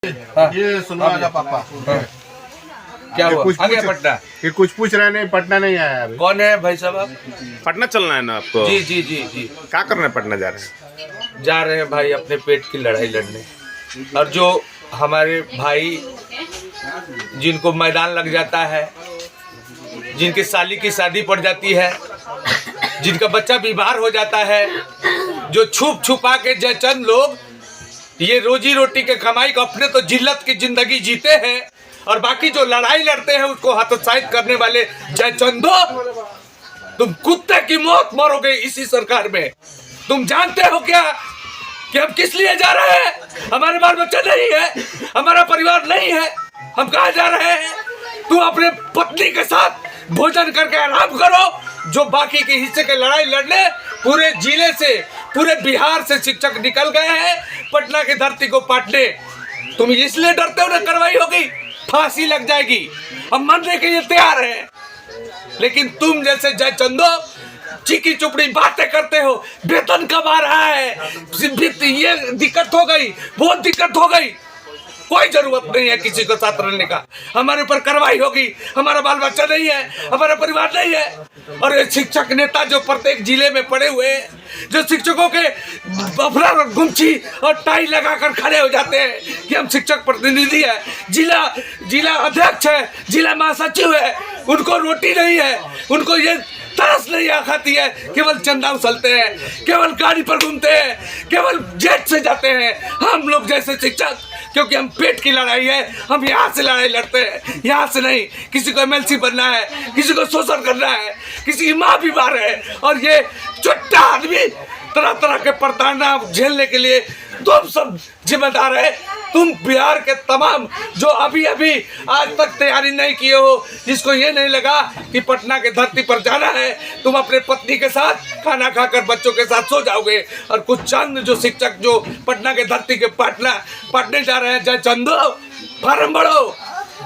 ये सुनवा का पापा क्या हुआ? कुछ आ गया पूछ- पटना? ये कुछ पूछ रहे नहीं, पटना नहीं आया अभी। कौन है भाई साहब आप? पटना चलना है ना आपको? जी जी जी जी। क्या करना है? पटना जा रहे हैं? जा रहे हैं भाई अपने पेट की लड़ाई लड़ने। और जो हमारे भाई जिनको मैदान लग जाता है, जिनकी साली की शादी पड़ जाती है, जिनका बच्चा बीमार हो जाता है, जो छुप छुपा के जयचंद लोग ये रोजी रोटी के कमाई को अपने तो जिल्लत की जिंदगी जीते हैं और बाकी जो लड़ाई लड़ते हैं उसको हतोत्साहित करने वाले जयचंदो, तुम कुत्ते की मौत मरोगे इसी सरकार में। तुम जानते हो क्या कि हम किस लिए जा रहे हैं? हमारे बाल बच्चे नहीं है, हमारा परिवार नहीं है, हम कहाँ जा रहे हैं? तुम अपने पत्नी के साथ भोजन करके आराम करो। जो बाकी के हिस्से के लड़ाई लड़ने पूरे जिले से, पूरे बिहार से शिक्षक निकल गए हैं पटना की धरती को पाटने। तुम इसलिए डरते हो ना कार्रवाई होगी, फांसी लग जाएगी। हम मरने के लिए तैयार हैं, लेकिन तुम जैसे जयचंदो चिकी चुपड़ी बातें करते हो। वेतन कब आ रहा है? ये दिक्कत हो गई, बहुत दिक्कत हो गई। कोई जरूरत नहीं है किसी को साथ रहने का। हमारे ऊपर कार्रवाई होगी। हमारा बाल बच्चा नहीं है, हमारा परिवार नहीं है। और ये शिक्षक नेता जो प्रत्येक जिले में पड़े हुए हैं, जो शिक्षकों के बफरा और गुमछी और टाई लगाकर खड़े हो जाते हैं कि हम शिक्षक प्रतिनिधि है, जिला अध्यक्ष है, जिला महासचिव है, उनको रोटी नहीं है, उनको ये तरस नहीं आ खाती है, केवल चंदा उछलते हैं, केवल गाड़ी पर घूमते हैं, केवल जेट से जाते हैं। हम लोग जैसे शिक्षक, क्योंकि हम पेट की लड़ाई है, हम यहाँ से लड़ाई लड़ते हैं, यहाँ से नहीं। किसी को एमएलसी बनना है, किसी को शोषण करना है, किसी की माँ बीमार है, और ये चुट्टा आदमी तरह तरह के प्रताड़ना झेलने के लिए तुम सब जिम्मेदार है। तुम बिहार के तमाम जो अभी अभी आज तक तैयारी नहीं किए हो, जिसको ये नहीं लगा कि पटना के धरती पर जाना है, तुम अपने पत्नी के साथ खाना खाकर बच्चों के साथ सो जाओगे। और कुछ चंद जो शिक्षक जो पटना के धरती के पटने जा रहे हैं, जयचंदो फार्म भरो,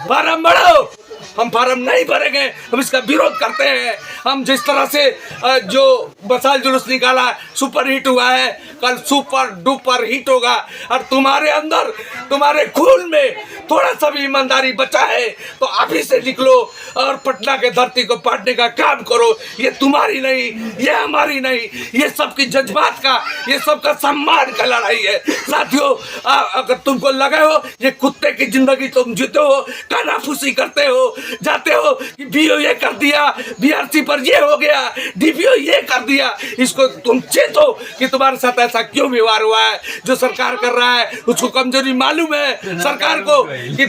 फार्म भरो। हम फार्म नहीं भरेंगे, हम इसका विरोध करते हैं। हम जिस तरह से जो बसाल जुलूस निकाला, सुपर हिट हुआ है, कल सुपर डुपर हिट होगा। और तुम्हारे अंदर, तुम्हारे खून में थोड़ा सा भी ईमानदारी बचा है तो अभी से निकलो और पटना के धरती को पाटने का काम करो। ये तुम्हारी नहीं, ये हमारी नहीं, ये सबकी जज्बात का, ये सबका सम्मान का लड़ाई है। साथियों, अगर तुमको लगे हो ये कुत्ते की जिंदगी तुम जीते हो, कानाफूसी करते हो, जाते हो कि बीओ ये कर दिया, बीआरसी पर ये हो गया, डीपीओ ये कर दिया, इसको तुम चेतो कि तुम्हारे साथ ऐसा क्यों व्यवहार हुआ है। जो सरकार कर रहा है उसको कमजोरी मालूम है सरकार को कि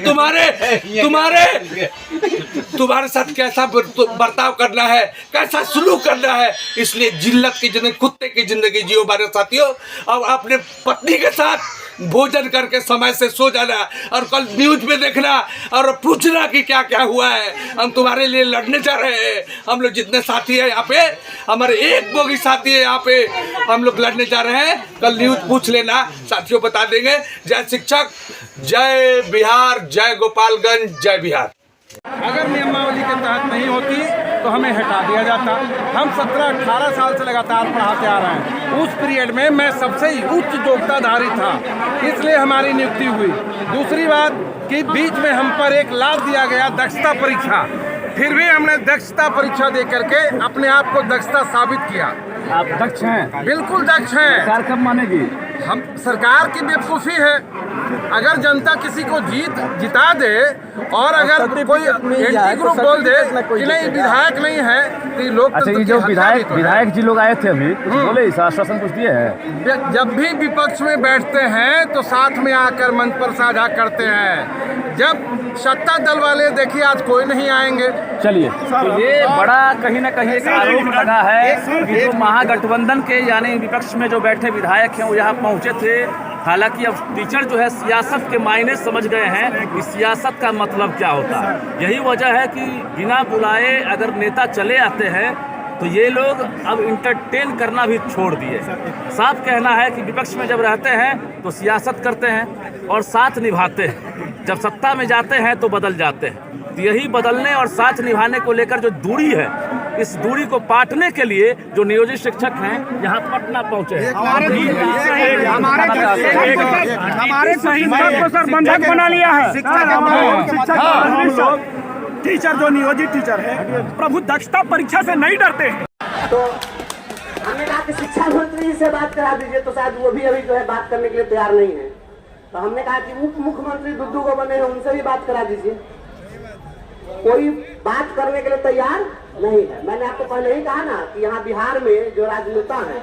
तुम्हारे साथ कैसा बर्ताव करना है, कैसा सुलूक करना है। इसलिए जिल्लत की जिंदगी, कुत्ते की जिंदगी जियो हमारे साथियों। अब अपने पत्नी के साथ भोजन करके समय से सो जाना और कल न्यूज में देखना और पूछना कि क्या क्या हुआ है। हम तुम्हारे लिए लड़ने जा रहे हैं। हम लोग जितने साथी हैं यहाँ पे, हमारे एक बोगी साथी है यहाँ पे, हम लोग लड़ने जा रहे हैं। कल न्यूज पूछ लेना, साथियों बता देंगे। जय शिक्षक, जय बिहार, जय गोपालगंज, जय बिहार। अगर नियमावली के तहत नहीं होती तो हमें हटा दिया जाता। हम 17-18 साल से लगातार पढ़ाते आ रहे हैं। उस पीरियड में मैं सबसे उच्च योग्यताधारी था, इसलिए हमारी नियुक्ति हुई। दूसरी बात कि बीच में हम पर एक लाभ दिया गया दक्षता परीक्षा, फिर भी हमने दक्षता परीक्षा दे करके अपने आप को दक्षता साबित किया। आप दक्ष हैं? बिल्कुल दक्ष हैं। सरकार कब मानेगी? हम सरकार की बेवकूफ़ी है। अगर जनता किसी को जिता दे और अगर कोई एंटी ग्रुप बोल दे कि नहीं विधायक नहीं है तो लोग, अच्छा, ये जो विधायक जी लोग आए थे अभी, कुछ बोले, आश्वासन कुछ दिए हैं? जब भी विपक्ष में बैठते हैं तो साथ में आकर मंच पर साझा करते हैं। जब सत्ता दल वाले, देखिए आज कोई नहीं आएंगे। चलिए, तो ये बड़ा कहीं ना कहीं एक आरोप लगा है कि जो महागठबंधन के यानी विपक्ष में जो बैठे विधायक हैं वो यहाँ पहुँचे थे। हालांकि अब टीचर जो है सियासत के मायने समझ गए हैं कि सियासत का मतलब क्या होता है। यही वजह है कि बिना बुलाए अगर नेता चले आते हैं तो ये लोग अब इंटरटेन करना भी छोड़ दिए। साफ कहना है कि विपक्ष में जब रहते हैं तो सियासत करते हैं और साथ निभाते हैं, जब सत्ता में जाते हैं तो बदल जाते हैं। तो यही बदलने और साथ निभाने को लेकर जो दूरी है इस दूरी को पाटने के लिए जो नियोजित शिक्षक हैं यहाँ पटना पहुंचे हैं। हमारे शिक्षक को सर बंधक बना लिया है। टीचर जो नियोजित टीचर है प्रभु दक्षता परीक्षा से नहीं डरते हैं। तो हमने कहा कि शिक्षा मंत्री जी से बात करा दीजिए, तो शायद वो भी अभी जो है बात करने के लिए तैयार नहीं है। तो हमने कहा कि उप मुख्यमंत्री दुद्दू को बने हैं, उनसे भी बात करा दीजिए। कोई बात करने के लिए तैयार नहीं है। मैंने आपको पहले ही कहा ना कि यहाँ बिहार में जो राजनेता है,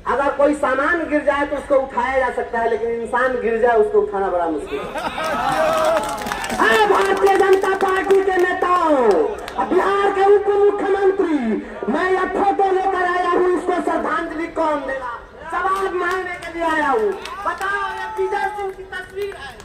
अगर कोई सामान गिर जाए तो उसको उठाया जा सकता है, लेकिन इंसान गिर जाए उसको उठाना बड़ा मुश्किल है। भारतीय जनता पार्टी के नेताओं, बिहार के उप मुख्यमंत्री, मैं यह फोटो लेकर आया हूँ, इसको श्रद्धांजलि कौन देगा? जवाब मांगने के लिए आया हूँ। बताओ, यह विजय सिंह की तस्वीर है।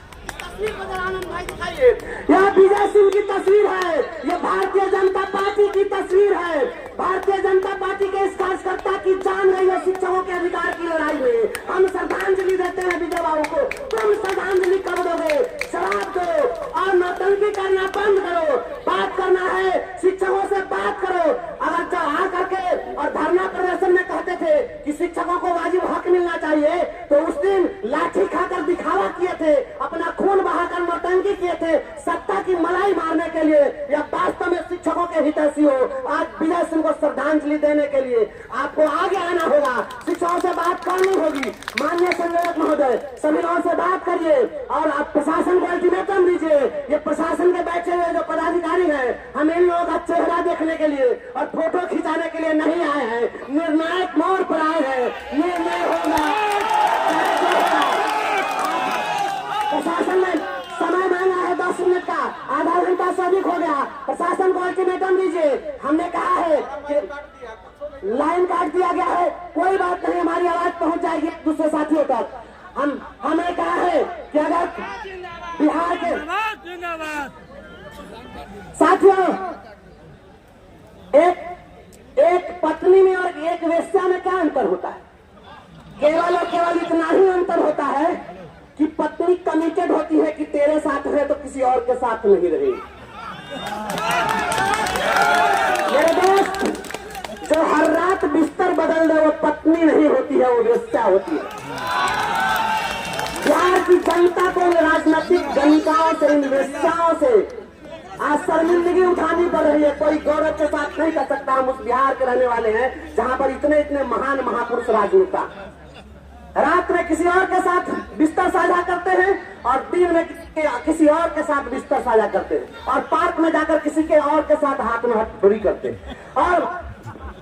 तस्वीर को जरा आनंद भाई दिखाइए। यह विजय सिंह की तस्वीर है, यह भारतीय जनता पार्टी की तस्वीर है। भारतीय जनता पार्टी के इस कार्यकर्ता की जान गई है शिक्षकों के अधिकार की लड़ाई में। हम श्रद्धांजलि देते हैं विजय बाबू को। तुम श्रद्धांजलि कब दोगे? शराब दो और नौटंकी करना बंद करो। बात करना है, शिक्षकों से बात करो। अगर आ करके और धरना प्रदर्शन में कहते थे कि शिक्षकों को वाजिब हक मिलना चाहिए, तो उस दिन लाठी खाकर दिखावा किए थे, अपना खून बहाकर नौटंकी किए थे सत्ता की मलाई मारने के लिए। या वास्तव में शिक्षकों के हितैषी हो? आज विजय सिंह को श्रद्धांजलि देने के लिए आपको आगे आना होगा, शिक्षकों से बात करनी होगी। माननीय संयोजक महोदय, सभी लोगों से बात करिए और आप प्रशासन को अल्टीमेटम दीजिए। ये प्रशासन के बैठे हुए जो पदाधिकारी हैं, हम इन लोगों का चेहरा देखने के लिए और फोटो खिंचाने के लिए नहीं आए हैं, निर्णायक मोड़ पर आए हैं। निर्णय होगा। प्रशासन ने समय मांगा है 10 मिनट का, आधा घंटा से अधिक हो गया। प्रशासन को अल्टीमेटम दीजिए। हमने कहा है कि लाइन काट दिया गया है, कोई बात नहीं, हमारी आवाज पहुंच जाएगी दूसरे साथियों तक। हमें कहा है कि अगर बिहार के साथियों, एक पत्नी में और एक वेश्या में क्या अंतर होता है? केवल और केवल इतना ही अंतर होता है कि पत्नी कमिटेड होती है कि तेरे साथ है तो किसी और के साथ नहीं रहेगी। मेरे दोस्त, जो हर रात बिस्तर बदल दे वो पत्नी नहीं होती है, वो वेश्या होती है। बिहार की जनता को इन राजनीतिक गणिकाओं से, इन वेश्याओं से आज शर्मिंदगी उठानी पड़ रही है। कोई गौरव के साथ नहीं कर सकता। हम उस बिहार के रहने वाले हैं जहां पर इतने इतने महान महापुरुष राजनेता रात में किसी और के साथ बिस्तर साझा करते हैं और दिन में किसी और के साथ बिस्तर साझा करते हैं और पार्क में जाकर किसी के और के साथ हाथ में हथकड़ी करते हैं। और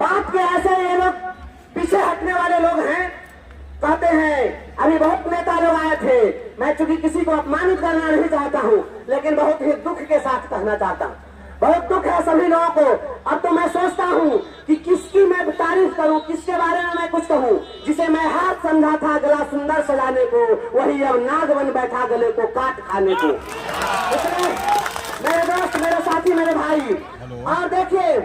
बात के ऐसे ये लोग पीछे हटने वाले लोग हैं, कहते हैं अभी बहुत नेता लोग आए थे। मैं चूंकि किसी को अपमानित करना नहीं चाहता हूं, लेकिन बहुत ही दुख के साथ कहना चाहता हूं, बहुत दुख है सभी लोगों को। अब तो मैं सोचता हूं कि किसकी मैं तारीफ करूं, किसके बारे में मैं कुछ कहूं। जिसे मैं हाथ समझा था गला सुंदर सजाने को, वही अब नाग बन बैठा गले को काट खाने को। इसलिए मेरे दोस्त, मेरे साथी, मेरे भाई, और देखिए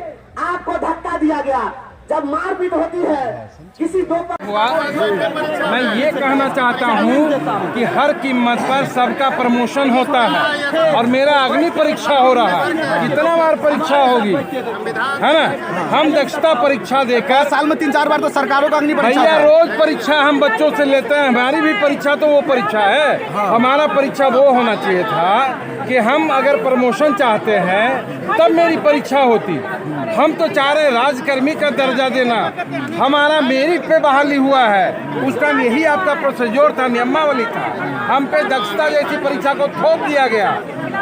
आपको धक्का दिया गया। जब मारपीट होती है किसी दो हुआ, मैं ये कहना चाहता हूँ कि हर कीमत पर सबका प्रमोशन होता है और मेरा अग्नि परीक्षा हो रहा है। कितना बार परीक्षा होगी, है ना? हम दक्षता परीक्षा देकर साल में 3-4 बार तो सरकारों का अग्नि परीक्षा भैया रोज परीक्षा हम बच्चों से लेते हैं। हमारी भी परीक्षा तो वो परीक्षा है। हमारा परीक्षा वो होना चाहिए था कि हम अगर प्रमोशन चाहते हैं तब मेरी परीक्षा होती। हम तो चाह रहे राजकर्मी का दर्जा देना। हमारा मेरिट पे बहाली हुआ है, उस टाइम यही आपका प्रोसीजर था, नियमावली था। हम पे दक्षता जैसी परीक्षा को थोप दिया गया,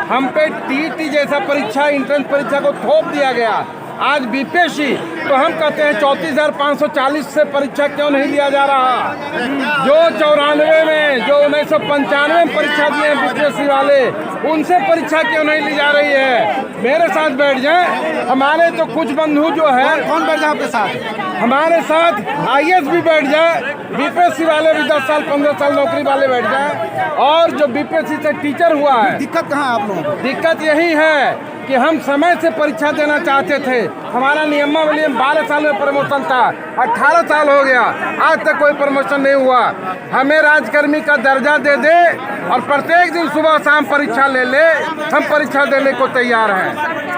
हम पे टीटी जैसा परीक्षा, एंट्रेंस परीक्षा को थोप दिया गया। आज बीपीएससी तो हम कहते हैं 34,540 से परीक्षा क्यों नहीं लिया जा रहा? जो 94 में, जो 1995 में परीक्षा दिए हैं बीपीएससी वाले, उनसे परीक्षा क्यों नहीं ली जा रही है? मेरे साथ बैठ जाएं। हमारे तो कुछ बंधु जो है, कौन बैठ जाए आपके साथ? हमारे साथ आईएएस भी बैठ जाए, बीपीएससी वाले भी 10 साल 15 साल नौकरी वाले बैठ जाए। और जो बीपीएससी से टीचर हुआ है, दिक्कत कहाँ है आप लोगों को? दिक्कत यही है कि हम समय से परीक्षा देना चाहते थे। हमारा नियमावली में 12 साल में प्रमोशन था, 18 साल हो गया, आज तक कोई प्रमोशन नहीं हुआ। हमें राजकर्मी का दर्जा दे दे और प्रत्येक दिन सुबह शाम परीक्षा ले ले, हम परीक्षा देने को तैयार हैं।